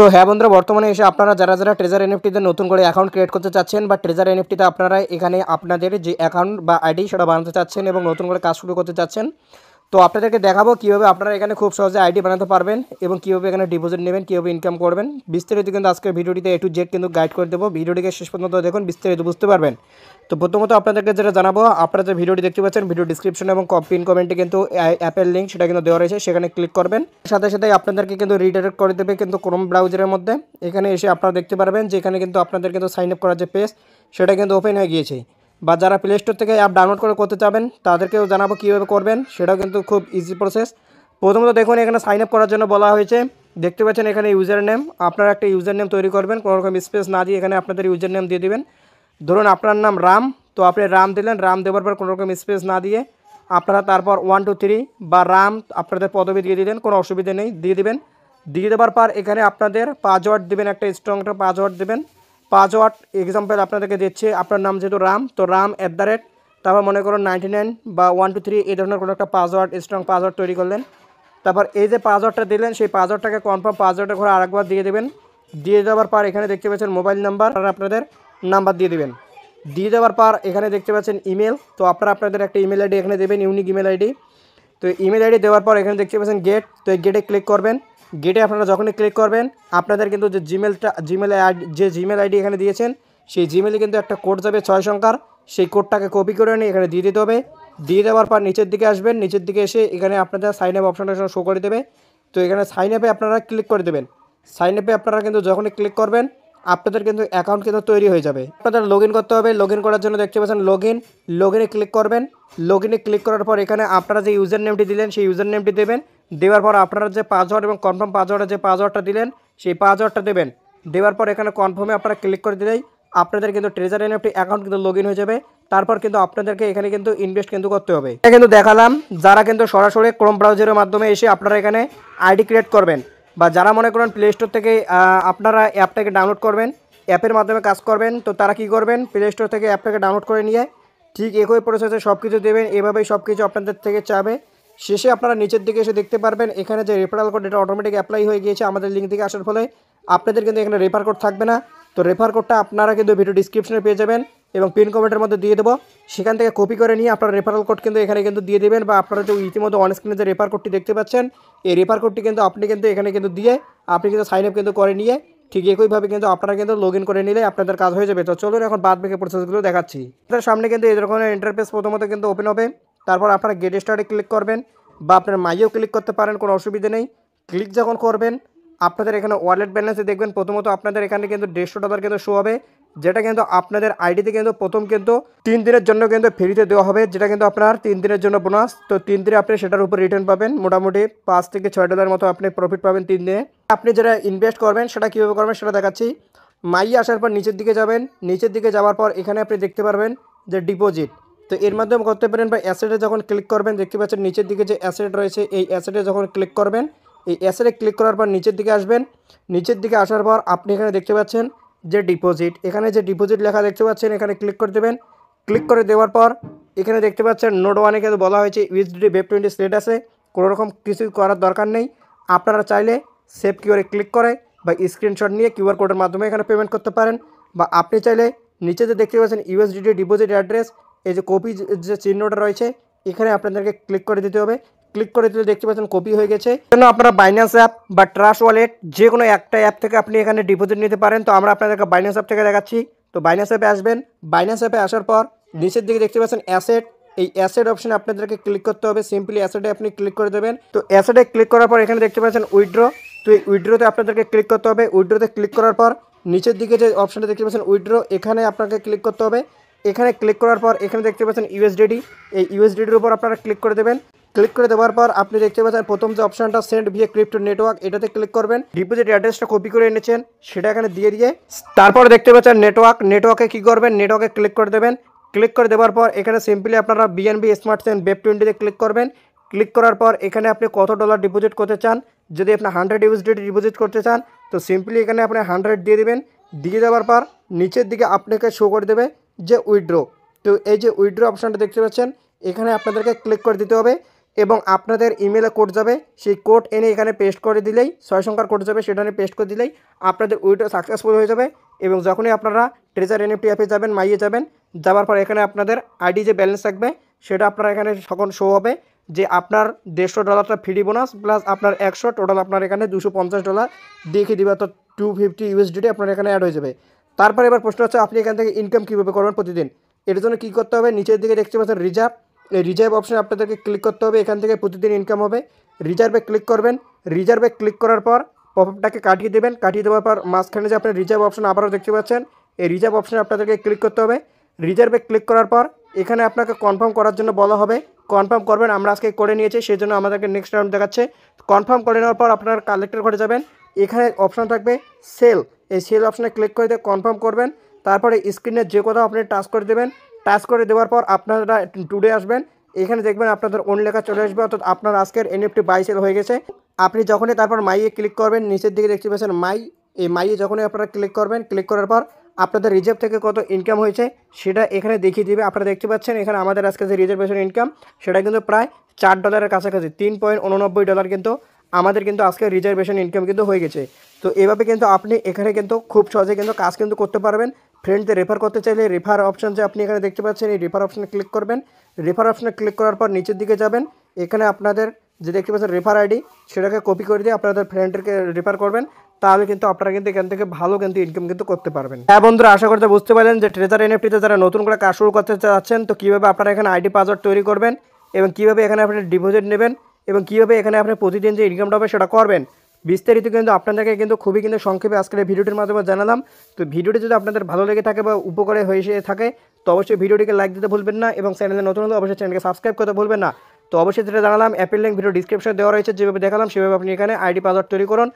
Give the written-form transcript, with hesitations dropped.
তো হ্যাঁ বন্ধুরা, বর্তমানে এসে আপনারা যারা যারা ট্রেজার এনএফটিতে নতুন করে অ্যাকাউন্ট ক্রিয়েট করতে চাচ্ছেন বা ট্রেজার এনএফটিতে আপনারা এখানে আপনাদের যে অ্যাকাউন্ট বা আইডি সেটা বানাতে চাচ্ছেন এবং নতুন করে কাজ শুরু করতে চাচ্ছেন, তো আপনাদেরকে দেখাবো কীভাবে আপনারা এখানে খুব সহজে আইডি বানাতে পারবেন এবং কীভাবে এখানে ডিপোজিট নেবেন, কীভাবে ইনকাম করবেন বিস্তারিত কিন্তু আজকের ভিডিওটিতে A to Z কিন্তু গাইড করে দেবো। ভিডিওটিকে শেষ পর্যন্ত দেখুন, বিস্তারিত বুঝতে পারবেন। তো প্রথমত আপনাদেরকে যেটা জানাবো, আপনারা যে ভিডিওটি দেখতে পাচ্ছেন ভিডিও ডিসক্রিপশন এবং পিন কমেন্টে কিন্তু অ্যাপের লিঙ্ক সেটা কিন্তু দেওয়া রয়েছে, সেখানে ক্লিক করবেন। সাথে সাথে আপনাদেরকে কিন্তু রিডাইরেক্ট করে দেবে কিন্তু ক্রোম ব্রাউজারের মধ্যে। এখানে এসে আপনারা দেখতে পারবেন যে এখানে কিন্তু আপনাদের কিন্তু সাইন আপ করার যে পেজ সেটা কিন্তু ওপেন হয়ে গিয়েছে। বা যারা প্লে স্টোর থেকে অ্যাপ ডাউনলোড করে করতে চাবেন তাদেরকেও জানাবো কীভাবে করবেন, সেটাও কিন্তু খুব ইজি প্রসেস। প্রথমত দেখুন, এখানে সাইন আপ করার জন্য বলা হয়েছে। দেখতে পাচ্ছেন এখানে ইউজার নেম, আপনারা একটা ইউজার নেম তৈরি করবেন, কোনো রকম স্পেস না দিয়ে এখানে আপনাদের ইউজার নেম দিয়ে দেবেন। ধরুন আপনার নাম রাম, তো আপনি রাম দিলেন, রাম দেওয়ার পর কোনো রকম স্পেস না দিয়ে আপনারা তারপর 1 2 3 বা রাম আপনাদের পদবি দিয়ে দিলেন, কোনো অসুবিধা নেই, দিয়ে দিবেন। দিয়ে দেওয়ার পর এখানে আপনাদের পাসওয়ার্ড দেবেন, একটা স্ট্রং একটা পাসওয়ার্ড দেবেন। পাসওয়ার্ড এক্সাম্পল আপনাদেরকে দিচ্ছে, আপনার নাম যেহেতু রাম, তো রাম @ তারপর মনে করুন 99 বা 1 2 3 এই ধরনের কোনো একটা পাসওয়ার্ড স্ট্রং পাসওয়ার্ড তৈরি করলেন। তারপর এই যে পাসওয়ার্ডটা দিলেন সেই পাসওয়ার্ডটাকে কনফার্ম পাসওয়ার্ডের ঘরে আরেকবার দিয়ে দেবেন। দিয়ে দেওয়ার পর এখানে দেখতে পাচ্ছেন মোবাইল নাম্বার আর আপনাদের নাম্বার দিয়ে দেবেন। দিয়ে দেওয়ার পর এখানে দেখতে পাচ্ছেন ইমেল, তো আপনারা আপনাদের একটা ইমেল আইডি এখানে দেবেন, ইউনিক ইমেল আইডি। তো ইমেল আইডি দেওয়ার পর এখানে দেখতে পাচ্ছেন গেট, তো এই গেটে ক্লিক করবেন। গেটে আপনারা যখনই ক্লিক করবেন আপনাদের কিন্তু যে জিমেল আইডি এখানে দিয়েছেন সেই জিমেলে কিন্তু একটা কোড যাবে 6 সংখ্যার, সেই কোডটাকে কপি করে নিয়ে এখানে দিয়ে দিতে হবে। দিয়ে দেওয়ার পর নিচের দিকে আসবেন, নিচের দিকে এসে এখানে আপনাদের সাইন আপ অপশনটা শো করে দেবে। তো এখানে সাইন আপে আপনারা ক্লিক করে দেবেন। সাইন আপে আপনারা কিন্তু যখনই ক্লিক করবেন আপনাদের কিন্তু অ্যাকাউন্ট কিন্তু তৈরি হয়ে যাবে। আপনাদের লগ ইন করতে হবে। লগ ইন করার জন্য দেখতে পাচ্ছেন লগ ইনে ক্লিক করবেন। লগ ইনে ক্লিক করার পর এখানে আপনারা যে ইউজার নেমটি দিলেন সেই ইউজার নেমটি দেবেন। দেওয়ার পর আপনারা যে পাসওয়ার্ড এবং কনফার্ম পাসওয়ার্ডের যে পাসওয়ার্ডটা দিলেন সেই পাসওয়ার্ডটা দেবেন। দেওয়ার পর এখানে কনফার্মে আপনারা ক্লিক করে দিলেই আপনাদের কিন্তু ট্রেজার এনএফটি অ্যাকাউন্ট কিন্তু লগ ইন হয়ে যাবে। তারপর কিন্তু আপনাদেরকে এখানে কিন্তু ইনভেস্ট কিন্তু করতে হবে। এটা কিন্তু দেখালাম যারা কিন্তু সরাসরি ক্রোম ব্রাউজারের মাধ্যমে এসে আপনারা এখানে আইডি ক্রিয়েট করবেন, বা যারা মনে করেন প্লে স্টোর থেকে আপনারা অ্যাপটাকে ডাউনলোড করবেন, অ্যাপের মাধ্যমে কাজ করবেন, তো তারা কি করবেন, প্লে স্টোর থেকে অ্যাপটাকে ডাউনলোড করে নিয়ে ঠিক একই প্রসেসে সব কিছু দেবেন। এভাবেই সব কিছু আপনাদের থেকে চাবে। শেষে আপনারা নিচের দিকে এসে দেখতে পারবেন এখানে যে রেফারাল কোড এটা অটোমেটিক অ্যাপ্লাই হয়ে গিয়েছে আমাদের লিঙ্ক থেকে আসার ফলে। আপনাদের কিন্তু এখানে রেফার কোড থাকবে না, তো রেফার কোডটা আপনারা কিন্তু ভিডিও ডিসক্রিপশনে পেয়ে যাবেন এবং পিন কমেন্টের মধ্যে দিয়ে দেবো, সেখান থেকে কপি করে নিয়ে আপনার রেফারাল কোড কিন্তু এখানে কিন্তু দিয়ে দেবেন। বা আপনারা যে ইতিমধ্যে অন স্ক্রিনে যে রেফার কোডটি দেখতে পাচ্ছেন এই রেফার কোডটি কিন্তু আপনি কিন্তু এখানে কিন্তু দিয়ে আপনি কিন্তু সাইন আপ কিন্তু করে নিয়ে ঠিক একইভাবে কিন্তু আপনারা কিন্তু লগ ইন করে নিলে আপনাদের কাজ হয়ে যাবে। তো চলুন এখন বাদ বাকি প্রসেসগুলো দেখাচ্ছি। আপনার সামনে কিন্তু এই ধরনের ইন্টারফেস প্রথমত কিন্তু ওপেন হবে। তারপর আপনারা গেট স্টার্টে ক্লিক করবেন বা আপনার মাইও ক্লিক করতে পারেন, কোনো অসুবিধা নেই। ক্লিক যখন করবেন আপনাদের এখানে ওয়ালেট ব্যালেন্সে দেখবেন প্রথমত আপনাদের এখানে কিন্তু $150 কিন্তু শো হবে, যেটা কিন্তু আপনাদের আইডিতে কিন্তু প্রথম কিন্তু 3 দিনের জন্য কিন্তু ফ্রিতে দেওয়া হবে, যেটা কিন্তু আপনার 3 দিনের জন্য বোনাস। তো 3 দিনে আপনি সেটার উপর রিটার্ন পাবেন, মোটামুটি $5 থেকে $6 মতো আপনি প্রফিট পাবেন 3 দিনে। আপনি যেটা ইনভেস্ট করবেন সেটা কীভাবে করবেন সেটা দেখাচ্ছি। মাইয়ে আসার পর নিচের দিকে যাবেন, নিচের দিকে যাওয়ার পর এখানে আপনি দেখতে পারবেন যে ডিপোজিট, তো এর মাধ্যমে করতে পারেন। বা অ্যাসেটে যখন ক্লিক করবেন দেখতে পাচ্ছেন নিচের দিকে যে অ্যাসেট রয়েছে এই অ্যাসেটে যখন ক্লিক করবেন, এই অ্যাসেটে ক্লিক করার পর নিচের দিকে আসবেন। নিচের দিকে আসার পর আপনি এখানে দেখতে পাচ্ছেন যে ডিপোজিট, এখানে যে ডিপোজিট লেখা দেখতে পাচ্ছেন এখানে ক্লিক করে দেবেন। ক্লিক করে দেওয়ার পর এখানে দেখতে পাচ্ছেন নোড 1-এ কিন্তু বলা হয়েছে USDT Web20 স্টেট আছে, কোনো রকম কিছু করার দরকার নেই। আপনারা চাইলে সেভ কিউআরে ক্লিক করে বা স্ক্রিনশট নিয়ে কিউআর কোডের মাধ্যমে এখানে পেমেন্ট করতে পারেন। বা আপনি চাইলে নিচে যে দেখতে পাচ্ছেন USDT ডিপোজিট অ্যাড্রেস, এই যে কপি যে চিহ্নটা রয়েছে এখানে আপনাদেরকে ক্লিক করে দিতে হবে। ক্লিক করে দিলে দেখতে পাচ্ছেন কপি হয়ে গেছে। জন্য আপনারা বাইন্যান্স অ্যাপ বা ট্রাস্ট ওয়ালেট যে কোনো একটা অ্যাপ থেকে আপনি এখানে ডিপোজিট নিতে পারেন। তো আমরা আপনাদেরকে বাইন্যান্স অ্যাপ থেকে দেখাচ্ছি। তো বাইন্যান্স অ্যাপে আসবেন। বাইন্যান্স অ্যাপে আসার পর নিচের দিকে দেখতে পাচ্ছেন অ্যাসেট, এই অ্যাসেট অপশনে আপনাদেরকে ক্লিক করতে হবে। সিম্পলি অ্যাসেটে আপনি ক্লিক করে দেবেন। তো অ্যাসেটে ক্লিক করার পর এখানে দেখতে পাচ্ছেন উইথড্র, তো এই উইথড্রোতে আপনাদেরকে ক্লিক করতে হবে। উইথড্রোতে ক্লিক করার পর নিচের দিকে যে অপশনটা দেখতে পাচ্ছেন উইথড্র, এখানে আপনাকে ক্লিক করতে হবে। এখানে ক্লিক করার পর এখানে দেখতে পাচ্ছেন USDT, এই USDTর উপর আপনারা ক্লিক করে দেবেন। ক্লিক করে দেওয়ার পর আপনি দেখতে পাচ্ছেন প্রথম যে অপশনটা সেন্ড ভিয়া ক্রিপ্টো নেটওয়ার্ক, এটাতে ক্লিক করবেন। ডিপোজিট অ্যাড্রেসটা কপি করে এনেছেন সেটা এখানে দিয়ে তারপর দেখতে পাচ্ছেন নেটওয়ার্কে কী করবেন, নেটওয়ার্কে ক্লিক করে দেবেন। ক্লিক করে দেওয়ার পর এখানে সিম্পলি আপনারা BNB স্মার্ট চেইন Web20-তে ক্লিক করবেন। ক্লিক করার পর এখানে আপনি কত ডলার ডিপোজিট করতে চান, যদি আপনি 100 USDT ডিপোজিট করতে চান তো সিম্পলি এখানে আপনি 100 দিয়ে দেবেন। দিয়ে দেওয়ার পর নিচের দিকে আপনাকে শো করে দেবে যে উইথড্র, তো এই যে উইথড্র অপশানটা দেখতে পাচ্ছেন এখানে আপনাদেরকে ক্লিক করে দিতে হবে। এবং আপনাদের ইমেলে কোড যাবে, সেই কোড এনে এখানে পেস্ট করে দিলেই 6 সংখ্যার কোড যাবে, সেটা এনে পেস্ট করে দিলেই আপনাদের উইথড্র সাকসেসফুল হয়ে যাবে। এবং যখনই আপনারা ট্রেজার এনএফটি অ্যাপে যাবেন, মাইয়ে যাবেন, যাওয়ার পর এখানে আপনাদের আইডি যে ব্যালেন্স থাকবে সেটা আপনারা এখানে তখন শো হবে যে আপনার $150 ফ্রি বোনাস প্লাস আপনার 100, টোটাল আপনার এখানে $250 দেখে দিবে, অর্থাৎ $250 আপনার এখানে অ্যাড হয়ে যাবে। তারপর এবার প্রশ্ন হচ্ছে আপনি এখান থেকে ইনকাম কীভাবে করবেন প্রতিদিন। এর জন্য কী করতে হবে, নিচের দিকে দেখতে পাচ্ছেন রিজার্ভ, এই রিজার্ভ অপশানে আপনাদেরকে ক্লিক করতে হবে। এখান থেকে প্রতিদিন ইনকাম হবে। রিজার্ভে ক্লিক করবেন। রিজার্ভে ক্লিক করার পর পপআপটাকে কাটিয়ে দেবেন। কাটিয়ে দেওয়ার পর মাঝখানে যে আপনি রিজার্ভ অপশন আবারও দেখতে পাচ্ছেন, এই রিজার্ভ অপশানে আপনাদেরকে ক্লিক করতে হবে। রিজার্ভে ক্লিক করার পর এখানে আপনাকে কনফার্ম করার জন্য বলা হবে, কনফার্ম করবেন। আমরা আজকে করে নিয়েছি, সেই জন্য আমাদেরকে নেক্সট রাউন্ড দেখাচ্ছে। কনফার্ম করে নেওয়ার পর আপনার কালেক্টর ঘরে যাবেন, এখানে অপশান থাকবে সেল, এই সেল অপশানে ক্লিক করে দিয়ে কনফার্ম করবেন। তারপরে স্ক্রিনে যে কোথাও আপনি টাচ করে দেবেন। টাচ করে দেওয়ার পর আপনারা টুডে আসবেন, এখানে দেখবেন আপনাদের ওন লেখা চলে আসবে, অর্থাৎ আপনার আজকের এনএফটি বাই সেল হয়ে গেছে। আপনি যখনই তারপর মাইয়ে ক্লিক করবেন, নিচের দিকে দেখতে পাচ্ছেন মাই, এই মাইয়ে যখনই আপনারা ক্লিক করবেন, ক্লিক করার পর আপনাদের রিজার্ভ থেকে কত ইনকাম হয়েছে সেটা এখানে দেখিয়ে দিবে। আপনারা দেখতে পাচ্ছেন এখানে আমাদের আজকে যে রিজার্ভেশন ইনকাম সেটা কিন্তু প্রায় $4 কাছাকাছি, $3.89 কিন্তু আমাদের কিন্তু আজকে রিজার্ভেশন ইনকাম কিন্তু হয়ে গেছে। তো এভাবে কিন্তু আপনি এখানে কিন্তু খুব সহজে কিন্তু কাজ কিন্তু করতে পারবেন। ফ্রেন্ডদের রেফার করতে চাইলে রেফার অপশান যে আপনি এখানে দেখতে পাচ্ছেন, এই রেফার অপশানে ক্লিক করবেন। রেফার অপশানে ক্লিক করার পর নিচের দিকে যাবেন, এখানে আপনাদের যে দেখতে পাচ্ছেন রেফার আইডি সেটাকে কপি করে দিয়ে আপনাদের ফ্রেন্ডদেরকে রেফার করবেন, তাহলে কিন্তু আপনারা কিন্তু এখান থেকে ভালো কিন্তু ইনকাম কিন্তু করতে পারবেন। হ্যাঁ বন্ধুরা, আশা করতে বুঝতে পারলেন যে ট্রেজার এনএফটিতে যারা নতুন করে কাজ শুরু করতে চাচ্ছেন, তো কীভাবে আপনারা এখানে আইডি পাসওয়ার্ড তৈরি করবেন এবং কীভাবে এখানে আপনি ডিপোজিট নেবেন এবং কীভাবে এখানে আপনি প্রতিদিন যে ইনকামটা হবে সেটা করবেন, বিস্তারিত কিন্তু আপনাদেরকে কিন্তু খুবই কিন্তু সংক্ষেপে আজকের এই ভিডিওটির মাধ্যমে জানালাম। তো ভিডিওটি যদি আপনাদের ভালো লেগে থাকে বা উপকারে হয়ে থাকে, তো অবশ্যই ভিডিওটিকে লাইক দিতে ভুলবেন না এবং চ্যানেলে নতুন হলে অবশ্যই চ্যানেলকে সাবস্ক্রাইব করতে ভুলবেন না। তো অবশ্যই যেটা জানালাম, অ্যাপের লিঙ্ক ভিডিও ডিসক্রিপশনে দেওয়া রয়েছে, যেভাবে দেখালাম সেভাবে আপনি এখানে আইডি পাসওয়ার্ড তৈরি করুন